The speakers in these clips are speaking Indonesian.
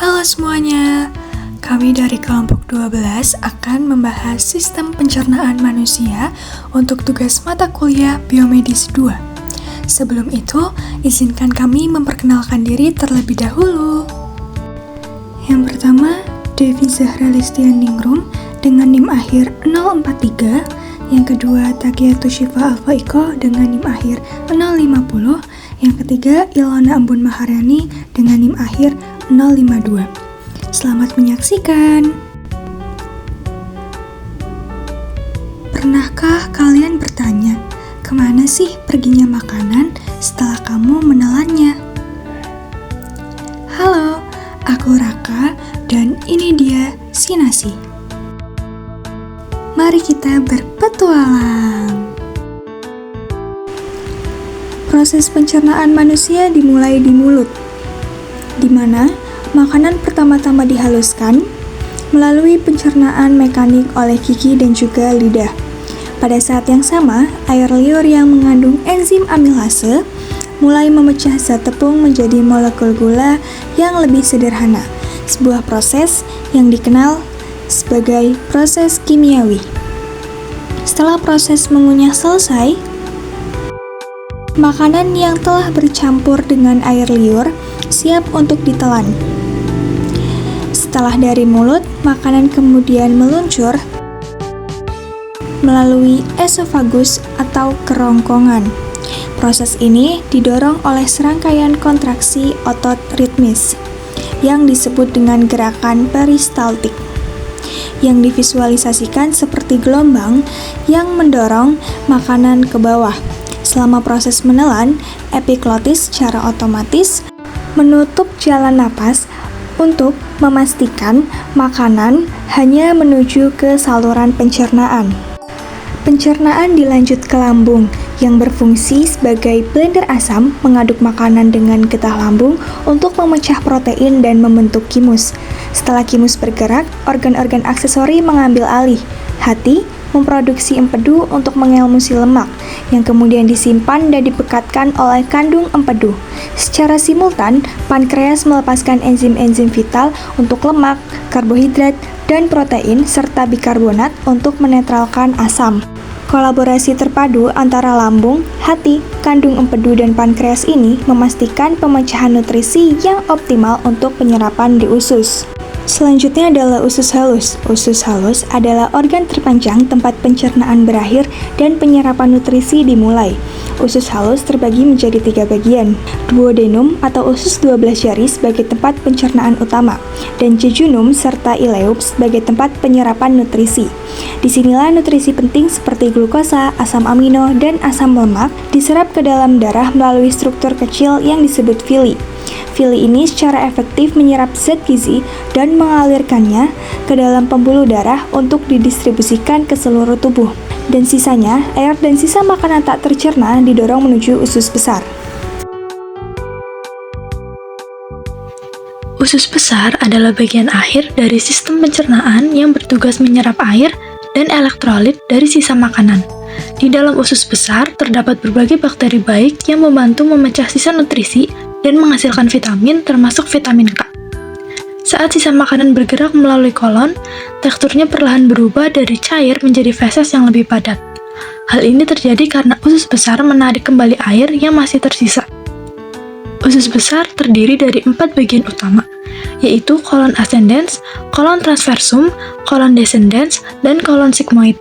Halo semuanya, kami dari kelompok 12 akan membahas sistem pencernaan manusia untuk tugas mata kuliah Biomedis 2. Sebelum itu, izinkan kami memperkenalkan diri terlebih dahulu. Yang pertama, Devi Zahra Listianingrum dengan NIM akhir 043. Yang kedua, Takiatu Syifa Alfa Iko dengan NIM akhir 050. Yang ketiga, Ilona Embun Maharyani dengan NIM akhir 052. Selamat menyaksikan. Pernahkah kalian bertanya, kemana sih perginya makanan setelah kamu menelannya? Halo, aku Raka dan ini dia si nasi. Mari kita berpetualang. Proses pencernaan manusia dimulai di mulut, di mana makanan pertama-tama dihaluskan melalui pencernaan mekanik oleh gigi dan juga lidah. Pada saat yang sama, air liur yang mengandung enzim amilase mulai memecah zat tepung menjadi molekul gula yang lebih sederhana, sebuah proses yang dikenal sebagai proses kimiawi. Setelah proses mengunyah selesai, makanan yang telah bercampur dengan air liur siap untuk ditelan. Setelah dari mulut, makanan kemudian meluncur melalui esofagus atau kerongkongan. Proses ini didorong oleh serangkaian kontraksi otot ritmis yang disebut dengan gerakan peristaltik, yang divisualisasikan seperti gelombang yang mendorong makanan ke bawah. Selama proses menelan, epiglotis secara otomatis menutup jalan napas untuk memastikan makanan hanya menuju ke saluran pencernaan. Pencernaan dilanjut ke lambung yang berfungsi sebagai blender asam mengaduk makanan dengan getah lambung untuk memecah protein dan membentuk kimus. Setelah kimus bergerak, organ-organ aksesori mengambil alih. Hati memproduksi empedu untuk mengelmusi lemak, yang kemudian disimpan dan dipekatkan oleh kandung empedu. Secara simultan, pankreas melepaskan enzim-enzim vital untuk lemak, karbohidrat, dan protein, serta bikarbonat untuk menetralkan asam. Kolaborasi terpadu antara lambung, hati, kandung empedu, dan pankreas ini memastikan pemecahan nutrisi yang optimal untuk penyerapan di usus. Selanjutnya adalah usus halus. Usus halus adalah organ terpanjang tempat pencernaan berakhir dan penyerapan nutrisi dimulai. Usus halus terbagi menjadi 3 bagian. Duodenum atau usus 12 jari sebagai tempat pencernaan utama, dan jejunum serta ileum sebagai tempat penyerapan nutrisi. Disinilah nutrisi penting seperti glukosa, asam amino, dan asam lemak diserap ke dalam darah melalui struktur kecil yang disebut villi. Villi ini secara efektif menyerap zat gizi dan mengalirkannya ke dalam pembuluh darah untuk didistribusikan ke seluruh tubuh. Dan sisanya, air dan sisa makanan tak tercerna didorong menuju usus besar. Usus besar adalah bagian akhir dari sistem pencernaan yang bertugas menyerap air dan elektrolit dari sisa makanan. Di dalam usus besar terdapat berbagai bakteri baik yang membantu memecah sisa nutrisi dan menghasilkan vitamin termasuk vitamin K. Saat sisa makanan bergerak melalui kolon, teksturnya perlahan berubah dari cair menjadi feses yang lebih padat. Hal ini terjadi karena usus besar menarik kembali air yang masih tersisa. Usus besar terdiri dari 4 bagian utama, yaitu kolon ascendens, kolon transversum, kolon descendens, dan kolon sigmoid.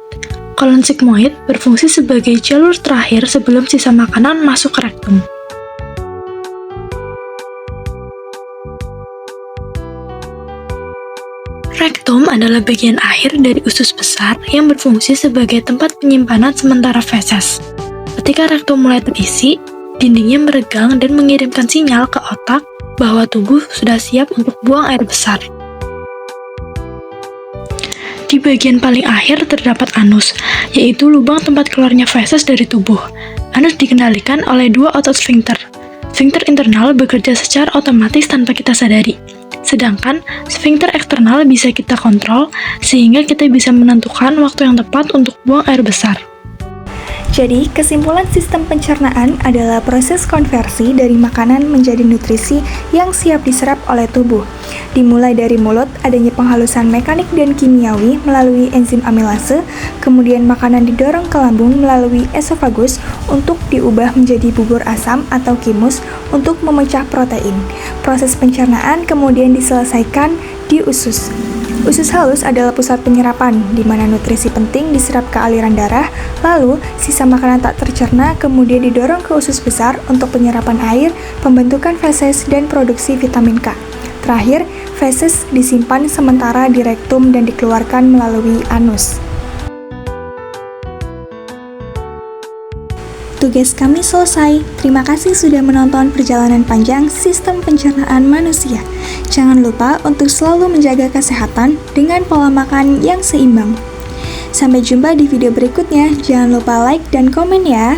Kolon sigmoid berfungsi sebagai jalur terakhir sebelum sisa makanan masuk ke rektum. Rektum adalah bagian akhir dari usus besar yang berfungsi sebagai tempat penyimpanan sementara feses. Ketika rektum mulai terisi, dindingnya meregang dan mengirimkan sinyal ke otak bahwa tubuh sudah siap untuk buang air besar. Di bagian paling akhir terdapat anus, yaitu lubang tempat keluarnya feses dari tubuh. Anus dikendalikan oleh 2 otot sfinkter. Sfinkter internal bekerja secara otomatis tanpa kita sadari. Sedangkan sfinkter eksternal bisa kita kontrol sehingga kita bisa menentukan waktu yang tepat untuk buang air besar. Jadi, kesimpulan sistem pencernaan adalah proses konversi dari makanan menjadi nutrisi yang siap diserap oleh tubuh. Dimulai dari mulut, adanya penghalusan mekanik dan kimiawi melalui enzim amilase, kemudian makanan didorong ke lambung melalui esofagus untuk diubah menjadi bubur asam atau kimus untuk memecah protein. Proses pencernaan kemudian diselesaikan di usus. Usus halus adalah pusat penyerapan, di mana nutrisi penting diserap ke aliran darah, lalu sisa makanan tak tercerna kemudian didorong ke usus besar untuk penyerapan air, pembentukan feses, dan produksi vitamin K. Terakhir, feses disimpan sementara di rektum dan dikeluarkan melalui anus. Tugas kami selesai. Terima kasih sudah menonton perjalanan panjang sistem pencernaan manusia. Jangan lupa untuk selalu menjaga kesehatan dengan pola makan yang seimbang. Sampai jumpa di video berikutnya. Jangan lupa like dan komen ya.